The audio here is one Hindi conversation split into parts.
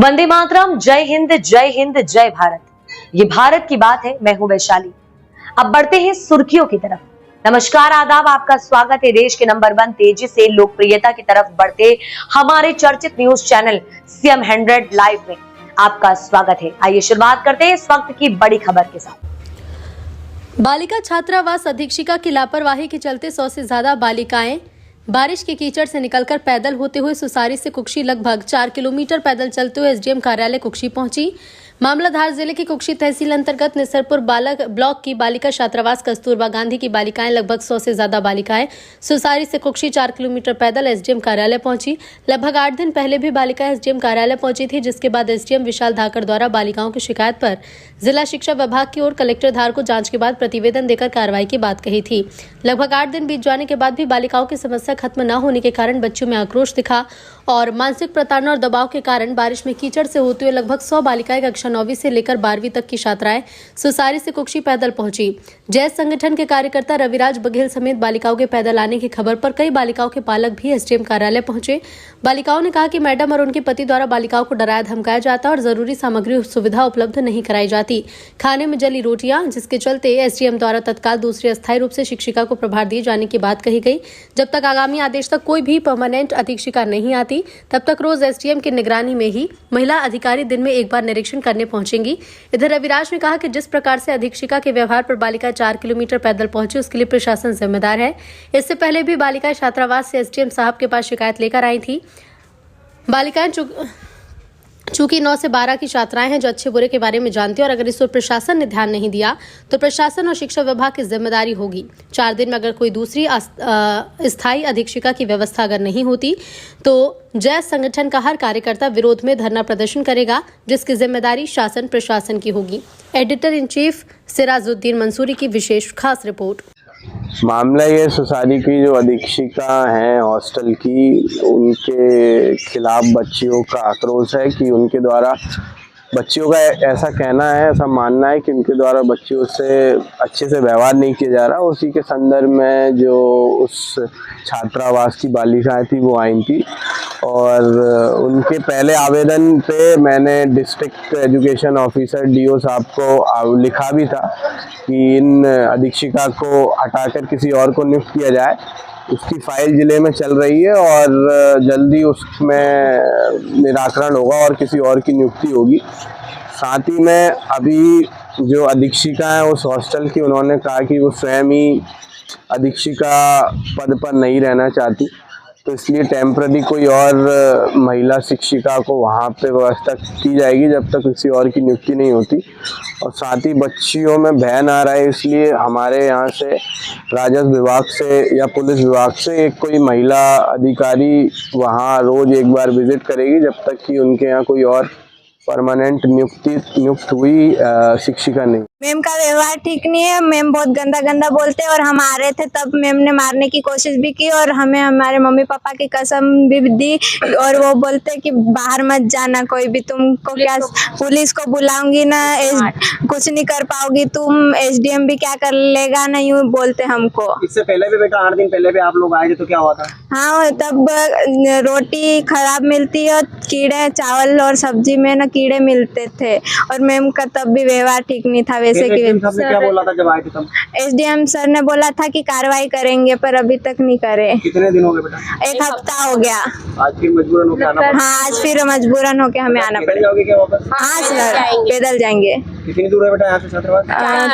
वंदे मातरम, जय हिंद जय हिंद जय भारत। ये भारत की बात है। मैं हूं वैशाली। अब बढ़ते हैं सुर्खियों की तरफ। नमस्कार, आदाब, आपका स्वागत है देश के नंबर 1 तेजी से लोकप्रियता की तरफ बढ़ते हमारे चर्चित न्यूज चैनल CM 100 लाइव में आपका स्वागत है। आइए शुरुआत करते हैं इस वक्त की बड़ी खबर के साथ। बालिका छात्रावास अधीक्षिका की लापरवाही के चलते 100 से ज्यादा बालिकाएं बारिश के कीचड़ से निकलकर पैदल होते हुए सुसारी से कुक्षी लगभग 4 किलोमीटर पैदल चलते हुए SDM कार्यालय कुक्षी पहुंची। मामला धार जिले की कुक्षी तहसील अंतर्गत निसरपुर बालक ब्लॉक की बालिका छात्रावास कस्तूरबा गांधी की बालिकाएं लगभग 100 से ज्यादा बालिकाएं सुसारी से कुक्षी 4 किलोमीटर पैदल SDM कार्यालय पहुंची। लगभग 8 दिन पहले भी बालिकाएं SDM कार्यालय पहुंची थी, जिसके बाद SDM विशाल धाकड़ द्वारा बालिकाओं की शिकायत पर जिला शिक्षा विभाग की ओर कलेक्टर धार को जांच के बाद प्रतिवेदन देकर कार्रवाई की बात कही थी। लगभग 8 दिन बीत जाने के बाद भी बालिकाओं की समस्या खत्म न होने के कारण बच्चों में आक्रोश दिखा और मानसिक प्रताड़ना और दबाव के कारण बारिश में कीचड़ से होते हुए लगभग 100 बालिकाएं कक्षा 9वीं से लेकर 12वीं तक की छात्राएं सुसारी से कुक्षी पैदल पहुंची। जैस संगठन के कार्यकर्ता रविराज बघेल समेत बालिकाओं के पैदल आने की खबर पर कई बालिकाओं के पालक भी SDM कार्यालय पहुंचे। बालिकाओं ने कहा कि मैडम और उनके पति द्वारा बालिकाओं को डराया धमकाया जाता और जरूरी सामग्री सुविधा उपलब्ध नहीं कराई जाती। खाने में जली रोटियां, जिसके चलते SDM द्वारा तत्काल दूसरी अस्थायी रूप से शिक्षिका को प्रभार दिए जाने की बात कही गई। जब तक आगामी आदेश तक कोई भी परमानेंट अधीक्षिका नहीं आती, तब तक रोज SDM की निगरानी में ही महिला अधिकारी दिन में एक बार निरीक्षण करने पहुंचेंगी। इधर रविराज ने कहा कि जिस प्रकार से अधीक्षिका के व्यवहार पर बालिका 4 किलोमीटर पैदल पहुंची, उसके लिए प्रशासन जिम्मेदार है। इससे पहले भी बालिका छात्रावास से SDM साहब के पास शिकायत लेकर आई थी। बालिकाएं चूंकि 9 से 12 की छात्राएं हैं जो अच्छे बुरे के बारे में जानती हैं और अगर इस पर प्रशासन ने ध्यान नहीं दिया तो प्रशासन और शिक्षा विभाग की जिम्मेदारी होगी। 4 दिन में अगर कोई दूसरी स्थायी अधीक्षिका की व्यवस्था अगर नहीं होती तो जय संगठन का हर कार्यकर्ता विरोध में धरना प्रदर्शन करेगा, जिसकी जिम्मेदारी शासन प्रशासन की होगी। Editor in chief Sirajuddin Mansuri की विशेष खास रिपोर्ट। मामला ये सुसारी की जो अधीक्षिका हैं हॉस्टल की, उनके खिलाफ बच्चियों का आक्रोश है कि उनके द्वारा बच्चियों का ऐसा कहना है, ऐसा मानना है कि उनके द्वारा बच्चियों से अच्छे से व्यवहार नहीं किया जा रहा। उसी के संदर्भ में जो उस छात्रावास की बालिकाएं थी वो आई थी और उनके पहले आवेदन पे मैंने डिस्ट्रिक्ट एजुकेशन ऑफिसर DO साहब को लिखा भी था कि इन अधीक्षिका को हटाकर किसी और को नियुक्त किया जाए। उसकी फाइल जिले में चल रही है और जल्दी उसमें निराकरण होगा और किसी और की नियुक्ति होगी। साथ ही में अभी जो अधीक्षिका है उस हॉस्टल की, उन्होंने कहा कि वो स्वयं ही अधीक्षिका पद पर नहीं रहना चाहती, तो इसलिए टेम्पररी कोई और महिला शिक्षिका को वहाँ पे व्यवस्था की जाएगी जब तक किसी और की नियुक्ति नहीं होती। और साथ ही बच्चियों में भय ना रहे, इसलिए हमारे यहाँ से राजस्व विभाग से या पुलिस विभाग से एक कोई महिला अधिकारी वहाँ रोज एक बार विजिट करेगी जब तक कि उनके यहाँ कोई और परमानेंट नियुक्त हुई शिक्षिका नहीं। मैम का व्यवहार ठीक नहीं है। मैम बहुत गंदा गंदा बोलते हैं और हम आ रहे थे तब मैम ने मारने की कोशिश भी की और हमें हमारे मम्मी पापा की कसम भी दी और वो बोलते कि बाहर मत जाना कोई भी, तुमको क्या पुलिस को बुलाऊंगी ना, कुछ नहीं कर पाओगी तुम, SDM भी क्या कर लेगा ना, यूँ बोलते हमको। इससे पहले भी बेटा 8 दिन पहले भी आप लोग आए थे तो क्या हुआ था? हाँ, तब रोटी खराब मिलती है, कीड़े चावल और सब्जी में ना कीड़े मिलते थे और मैम का तब भी व्यवहार ठीक नहीं था। वैसे कि क्या बोला था जब आए थे तब? SDM सर ने बोला था कि कार्रवाई करेंगे पर अभी तक नहीं करे। कितने दिन हो गए बेटा? 1 हफ्ता हो गया। आज फिर मजबूरन होके आना पड़ा? हाँ, आज फिर मजबूरन होके हमें आना पड़ेगा। जाओगे क्या वापस? हाँ सर, पैदल जाएंगे। कितनी दूर है बेटा यहाँ से छात्रावास?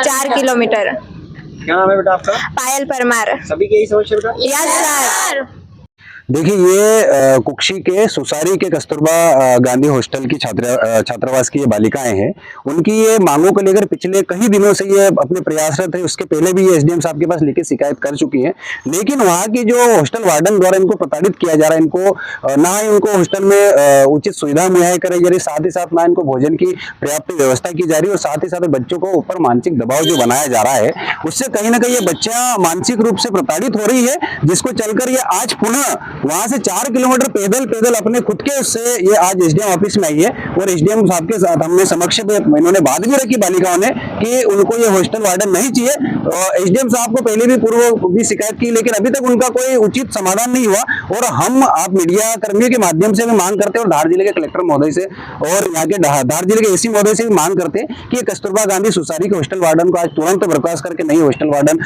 4 किलोमीटर। क्या नाम है बेटा आपका? पायल परमार। सभी की यही समस्या बेटा? Yes sir. देखिए, ये कुक्षी के सुसारी के कस्तूरबा गांधी हॉस्टल की छात्रावास की ये बालिकाएं हैं। उनकी ये मांगों को लेकर पिछले कई दिनों से ये अपने प्रयासरत है। उसके पहले भी ये SDM साहब के पास लेके शिकायत कर चुकी हैं, लेकिन वहाँ की जो हॉस्टल वार्डन द्वारा इनको प्रताड़ित किया जा रहा है, इनको ना ही उनको हॉस्टल में उचित सुविधा मुहैया कराई जा रही, साथ ही साथ ना इनको भोजन की पर्याप्त व्यवस्था की जा रही है और साथ ही साथ बच्चों को ऊपर मानसिक दबाव जो बनाया जा रहा है, उससे कहीं ना कहीं ये बच्चा मानसिक रूप से प्रताड़ित हो रही है, जिसको चलकर ये आज पुनः वहां से 4 किलोमीटर पैदल अपने खुद के उससे ये आज एसडीएम ऑफिस में आई है और एसडीएम साहब के साथ हमने समक्ष इन्होंने बात भी रखी बालिकाओं ने कि उनको ये हॉस्टल वार्डन नहीं चाहिए। एसडीएम साहब को पहले भी पूर्व भी शिकायत की, लेकिन अभी तक उनका कोई उचित समाधान नहीं हुआ और हम आप मीडिया कर्मियों के माध्यम से भी मांग करते हैं और धार जिले के कलेक्टर महोदय से और यहाँ के धार जिले के एसी महोदय से भी मांग करते हैं कि कस्तूरबा गांधी सोसायटी के हॉस्टल वार्डन को आज तुरंत बर्खास्त करके नई हॉस्टल वार्डन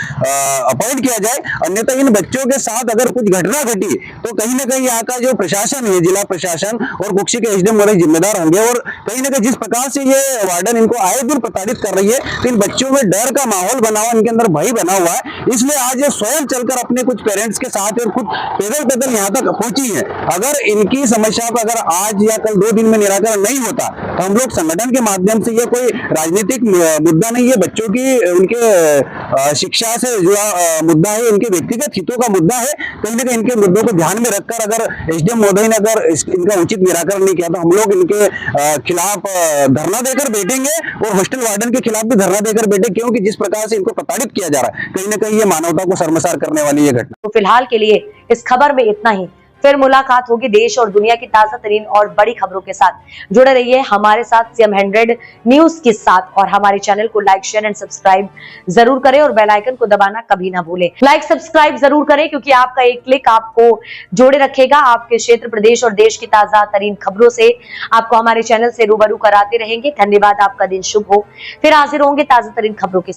अपॉइंट किया जाए। अन्यथा इन बच्चों के साथ अगर कुछ घटना घटी तो कहीं ना कहीं यहाँ का जो प्रशासन है, जिला प्रशासन और कुक्षी के एसडीएम महोदय जिम्मेदार होंगे और कहीं ना कहीं जिस प्रकार से ये वार्डन इनको आए दिन प्रताड़ित कर रही है तो इन बच्चों में डर का माहौल बना हुआ, इनके अंदर भय बना हुआ है। इसलिए आज ये स्वयं चलकर अपने कुछ पेरेंट्स के साथ और खुद पैदल यहाँ तक पहुंची है। अगर इनकी समस्या का अगर आज या कल 2 दिन में निराकरण नहीं होता तो हम लोग संगठन के माध्यम से, ये कोई राजनीतिक मुद्दा नहीं है, बच्चों की उनके शिक्षा से जुड़ा मुद्दा है, इनके व्यक्तिगत हितों का मुद्दा है। कहीं ना कहीं इनके मुद्दों को ध्यान में रखकर अगर एसडीएम महोदय ने अगर इनका उचित निराकरण नहीं किया तो हम लोग इनके खिलाफ धरना देकर बैठेंगे और हॉस्टल वार्डन के खिलाफ भी धरना देकर बैठे, क्योंकि जिस प्रकार से इनको प्रताड़ित किया जा रहा है कहीं ना कहीं ये मानवता को शर्मसार करने वाली ये घटना। तो फिलहाल के लिए इस खबर में इतना ही। फिर मुलाकात होगी देश और दुनिया की ताजा तरीन और बड़ी खबरों के साथ। जुड़े रहिए हमारे साथ CM 100 न्यूज के साथ और हमारे चैनल को लाइक, शेयर एंड सब्सक्राइब जरूर करें और बेल आइकन को दबाना कभी ना भूलें। लाइक, सब्सक्राइब जरूर करें क्योंकि आपका एक क्लिक आपको जोड़े रखेगा। आपके क्षेत्र, प्रदेश और देश की ताजा तरीन खबरों से आपको हमारे चैनल से रूबरू कराते रहेंगे। धन्यवाद, आपका दिन शुभ हो। फिर हाजिर होंगे ताजा तरीन खबरों के साथ।